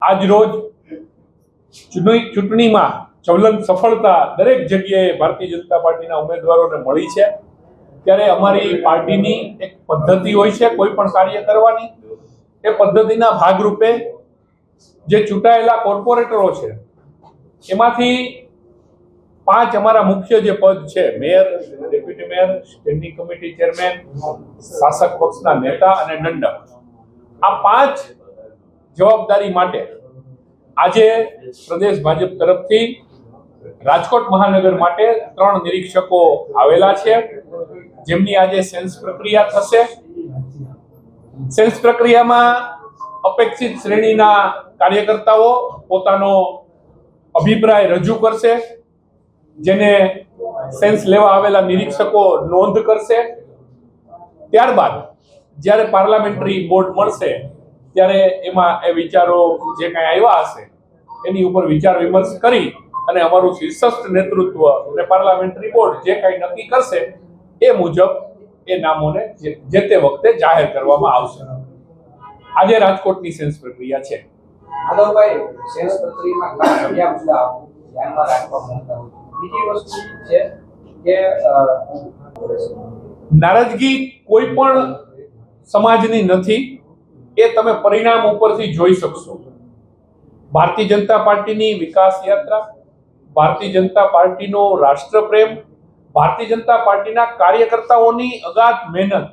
આજ રોજ ચૂંટણીમાં જ્વલંત સફળતા દરેક જગ્યાએ ભારતીય જનતા પાર્ટીના ઉમેદવારોને મળી છે। ત્યારે અમારી પાર્ટીની એક પદ્ધતિ હોય છે કોઈ પણ કાર્ય કરવાની। એ પદ્ધતિના ભાગરૂપે જે ચૂંટાયેલા કોર્પોરેટરો છે એમાંથી 5 અમારા મુખ્ય જે પદ છે, mayor, deputy mayor, standing committee chairman, શાસક પક્ષના નેતા અને દંડક, આ 5 જવાબદારી માટે આજે પ્રદેશ ભાજપ તરફથી રાજકોટ મહાનગર માટે 3 નિરીક્ષકો આવેલા છે, જેમની આજે સેન્સ પ્રક્રિયા થશે। સેન્સ પ્રક્રિયામાં અપેક્ષિત શ્રેણીના કાર્યકર્તાઓ પોતાનો અભિપ્રાય રજૂ કરશે, જેને સેન્સ લેવા આવેલા નિરીક્ષકો નોંધ કરશે। ત્યારબાદ જ્યારે પાર્લામેન્ટરી બોર્ડ મળશે ત્યારે એમાં એ વિચારો જે કંઈ આવ્યા હશે એની ઉપર વિચાર વિમર્શ કરી અને અમારું શીર્ષસ્થ નેતૃત્વ અને પાર્લામેન્ટરી બોર્ડ જે કંઈ નક્કી કરશે એ મુજબ એ નામોને જે તે વખતે જાહેર કરવામાં આવશે। આજે રાજકોટની સેન્સ પ્રક્રિયા છે। માધવભાઈ, સેન્સ પ્રક્રિયામાં કયા મુદ્દા ધ્યાનમાં રાખવામાં આવતા હોય? બીજી વસ્તુ છે કે નારાજગી કોઈ પણ સમાજની નથી, એ તમે પરિણામ ઉપરથી જોઈ શકશો। ભારતીય જનતા પાર્ટીની વિકાસ યાત્રા, ભારતીય જનતા પાર્ટીનો રાષ્ટ્રપ્રેમ, ભારતીય જનતા પાર્ટીના કાર્યકર્તાઓની અગાધ મહેનત,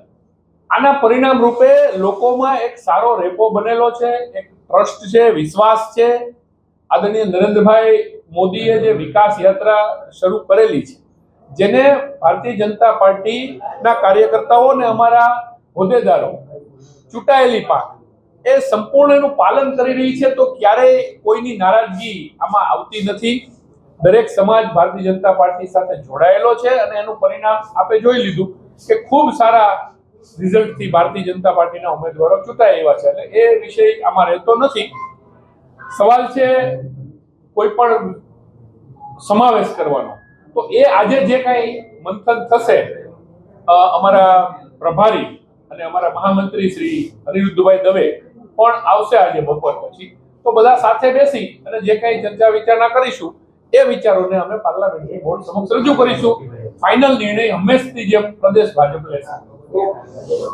આના પરિણામ રૂપે લોકોમાં એક સારો રેપો બનેલો છે, એક ટ્રસ્ટ છે, વિશ્વાસ છે। આદરણીય નરેન્દ્રભાઈ મોદીએ જે વિકાસ યાત્રા શરૂ કરેલી છે, જેને ભારતીય જનતા પાર્ટીના કાર્યકર્તાઓ અને અમારા હોદ્દેદારો, ચૂંટાયેલી પાંખ, એ સંપૂર્ણ એનું પાલન કરી રહી છે, તો ક્યારેય કોઈની નારાજગી આમાં આવતી નથી। દરેક સમાજ ભારતીય જનતા પાર્ટી સાથે જોડાયેલો છે અને એનું પરિણામ આપે જોઈ લીધું કે ખૂબ સારા રિઝલ્ટથી ભારતીય જનતા પાર્ટીના ઉમેદવારો ચૂંટાઈ આવ્યા છે। એટલે એ વિષય આમાં રહેતો નથી। સવાલ છે કોઈ પણ સમાવેશ કરવાનો, તો એ આજે જે કાંઈ મંથન થશે, અમારા પ્રભારી અને અમારા મહામંત્રી શ્રી અનિરુદ્ધભાઈ દવે પણ આવશે આજે બપોર પછી, તો બધા સાથે બેસી અને જે કાંઈ ચર્ચા વિચારણા કરીશું એ વિચારોને અમે પાર્લામેન્ટરી બોર્ડ સમક્ષ રજૂ કરીશું। ફાઇનલ નિર્ણય હંમેશની જેમ પ્રદેશ ભાજપ લેશે।